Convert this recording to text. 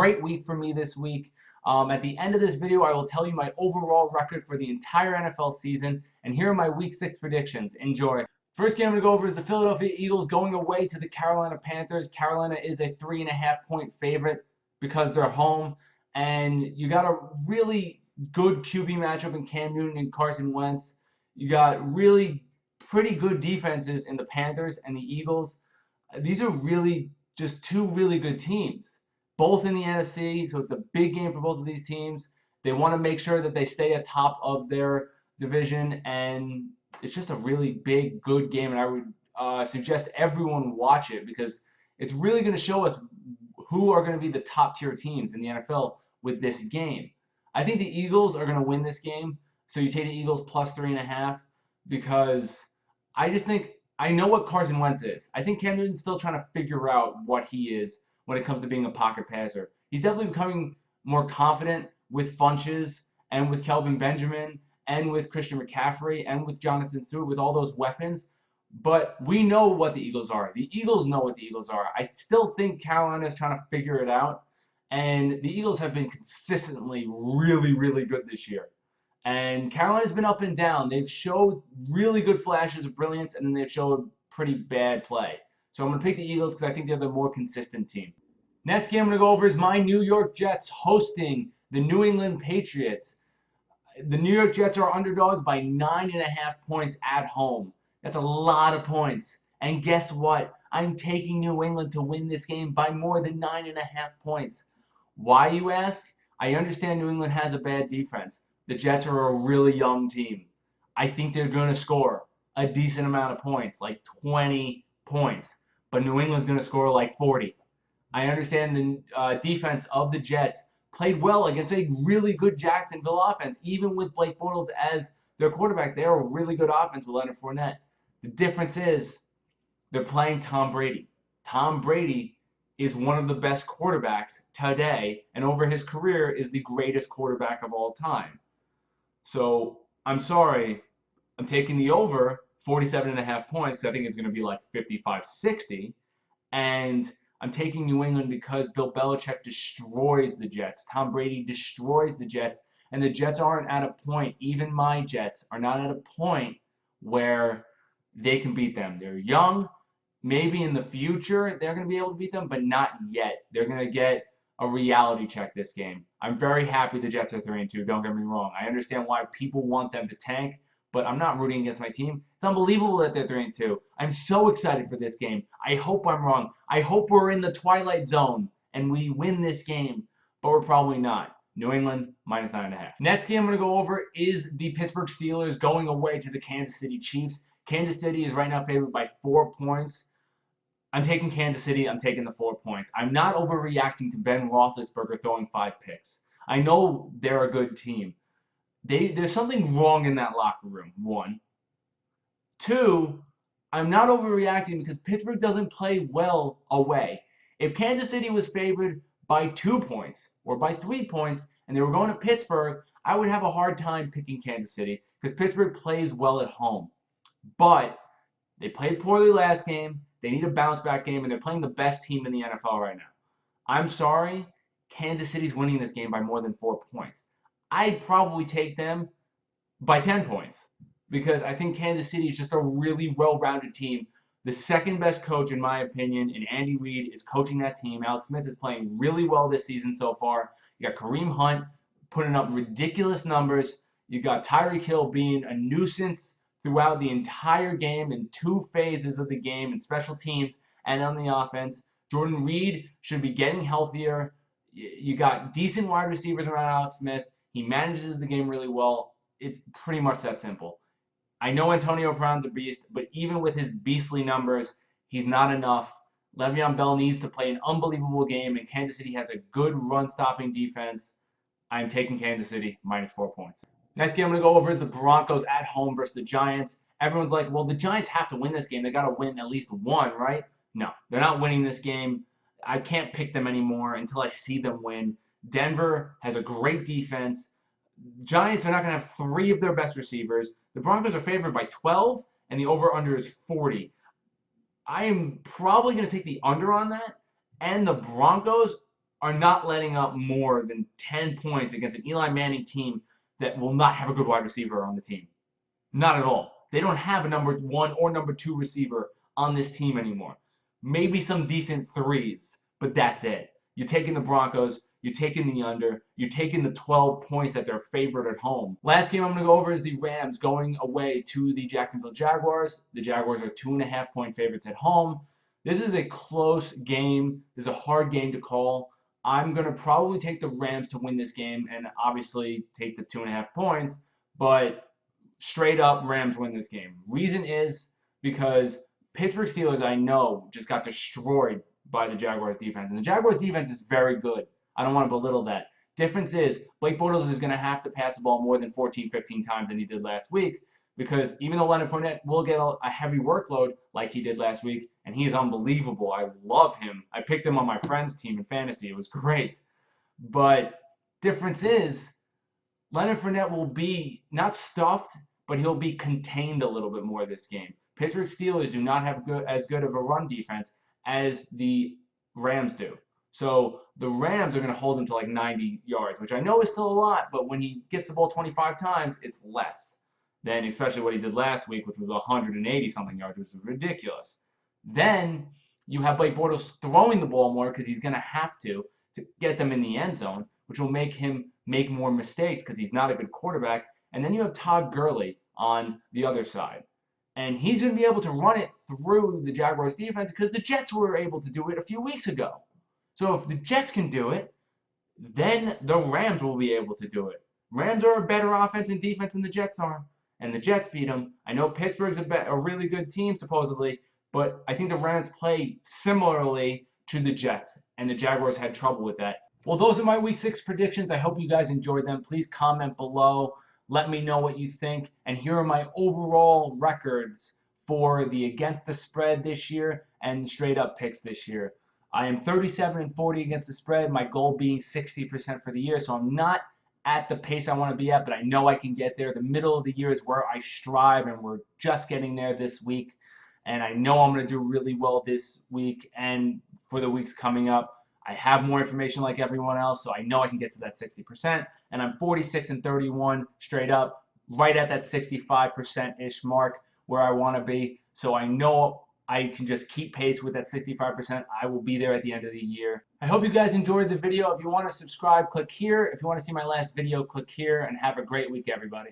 Great week for me this week. At the end of this video, I will tell you my overall record for the entire NFL season, and here are my Week 6 predictions. Enjoy. First game I'm going to go over is the Philadelphia Eagles going away to the Carolina Panthers. Carolina is a 3.5-point favorite because they're home, and you got a really good QB matchup in Cam Newton and Carson Wentz. You got really pretty good defenses in the Panthers and the Eagles. These are really just two really good teams, both in the NFC, so it's a big game for both of these teams. They want to make sure that they stay atop of their division, and it's just a really big, good game, and I would suggest everyone watch it because it's really going to show us who are going to be the top-tier teams in the NFL with this game. I think the Eagles are going to win this game, so you take the Eagles plus 3.5 because I just think I know what Carson Wentz is. I think Cam Newton's still trying to figure out what he is when it comes to being a pocket passer. He's definitely becoming more confident with Funches and with Kelvin Benjamin and with Christian McCaffrey and with Jonathan Stewart, with all those weapons. But we know what the Eagles are. The Eagles know what the Eagles are. I still think Carolina is trying to figure it out. And the Eagles have been consistently really, really good this year. And Carolina's been up and down. They've showed really good flashes of brilliance, and then they've showed pretty bad play. So I'm going to pick the Eagles because I think they're the more consistent team. Next game I'm going to go over is my New York Jets hosting the New England Patriots. The New York Jets are underdogs by 9.5 points at home. That's a lot of points. And guess what? I'm taking New England to win this game by more than 9.5 points. Why, you ask? I understand New England has a bad defense. The Jets are a really young team. I think they're going to score a decent amount of points, like 20 points. But New England's going to score like 40. I understand the defense of the Jets played well against a really good Jacksonville offense. Even with Blake Bortles as their quarterback, they're a really good offense with Leonard Fournette. The difference is they're playing Tom Brady. Tom Brady is one of the best quarterbacks today, and over his career is the greatest quarterback of all time. So I'm sorry, I'm taking the over 47.5 points because I think it's going to be like 55-60, and I'm taking New England because Bill Belichick destroys the Jets. Tom Brady destroys the Jets, and the Jets aren't at a point, even my Jets are not at a point where they can beat them. They're young. Maybe in the future they're going to be able to beat them, but not yet. They're going to get a reality check this game. I'm very happy the Jets are 3-2. Don't get me wrong. I understand why people want them to tank, but I'm not rooting against my team. It's unbelievable that they're 3-2. I'm so excited for this game. I hope I'm wrong. I hope we're in the twilight zone and we win this game, but we're probably not. New England minus 9.5. Next game I'm going to go over is the Pittsburgh Steelers going away to the Kansas City Chiefs. Kansas City is right now favored by 4 points. I'm taking Kansas City. I'm taking the 4 points. I'm not overreacting to Ben Roethlisberger throwing 5 picks. I know they're a good team. There's something wrong in that locker room, 1. 2, I'm not overreacting because Pittsburgh doesn't play well away. If Kansas City was favored by 2 points or by 3 points and they were going to Pittsburgh, I would have a hard time picking Kansas City because Pittsburgh plays well at home. But they played poorly last game. They need a bounce-back game, and they're playing the best team in the NFL right now. I'm sorry, Kansas City's winning this game by more than 4 points. I'd probably take them by 10 points because I think Kansas City is just a really well-rounded team. The second-best coach, in my opinion, and Andy Reid is coaching that team. Alex Smith is playing really well this season so far. You got Kareem Hunt putting up ridiculous numbers. You got Tyreek Hill being a nuisance throughout the entire game in 2 phases of the game in special teams and on the offense. Jordan Reed should be getting healthier. You got decent wide receivers around Alex Smith. He manages the game really well. It's pretty much that simple. I know Antonio Brown's a beast, but even with his beastly numbers, he's not enough. Le'Veon Bell needs to play an unbelievable game, and Kansas City has a good run-stopping defense. I'm taking Kansas City minus 4 points. Next game I'm going to go over is the Broncos at home versus the Giants. Everyone's like, well, the Giants have to win this game. They got to win at least 1, right? No, they're not winning this game. I can't pick them anymore until I see them win. Denver has a great defense. Giants are not going to have 3 of their best receivers. The Broncos are favored by 12, and the over-under is 40. I am probably going to take the under on that, and the Broncos are not letting up more than 10 points against an Eli Manning team that will not have a good wide receiver on the team. Not at all. They don't have a number 1 or number 2 receiver on this team anymore. Maybe some decent threes, but that's it. You're taking the Broncos, you're taking the under, you're taking the 12 points that they're favored at home. Last game I'm going to go over is the Rams going away to the Jacksonville Jaguars. The Jaguars are 2.5-point favorites at home. This is a close game. This is a hard game to call. I'm going to probably take the Rams to win this game and obviously take the 2.5 points, but straight up Rams win this game. Reason is because Pittsburgh Steelers, I know, just got destroyed by the Jaguars defense. And the Jaguars defense is very good. I don't want to belittle that. Difference is Blake Bortles is going to have to pass the ball more than 14, 15 times than he did last week, because even though Leonard Fournette will get a heavy workload like he did last week, and he is unbelievable. I love him. I picked him on my friend's team in fantasy. It was great. But difference is Leonard Fournette will be not stuffed, but he'll be contained a little bit more this game. Pittsburgh Steelers do not have as good of a run defense as the Rams do. So the Rams are going to hold him to like 90 yards, which I know is still a lot, but when he gets the ball 25 times, it's less than especially what he did last week, which was 180-something yards, which is ridiculous. Then you have Blake Bortles throwing the ball more because he's going to have to get them in the end zone, which will make him make more mistakes because he's not a good quarterback. And then you have Todd Gurley on the other side. And he's going to be able to run it through the Jaguars defense because the Jets were able to do it a few weeks ago. So if the Jets can do it, then the Rams will be able to do it. Rams are a better offense and defense than the Jets are, and the Jets beat them. I know Pittsburgh's a really good team, supposedly, but I think the Rams play similarly to the Jets, and the Jaguars had trouble with that. Well, those are my Week 6 predictions. I hope you guys enjoyed them. Please comment below. Let me know what you think. And here are my overall records for the against the spread this year and straight up picks this year. I am 37-40 against the spread, my goal being 60% for the year. So I'm not at the pace I want to be at, but I know I can get there. The middle of the year is where I strive, and we're just getting there this week. And I know I'm going to do really well this week and for the weeks coming up. I have more information like everyone else, so I know I can get to that 60%. And I'm 46-31 straight up, right at that 65%-ish mark where I want to be. So I know I can just keep pace with that 65%. I will be there at the end of the year. I hope you guys enjoyed the video. If you want to subscribe, click here. If you want to see my last video, click here. And have a great week, everybody.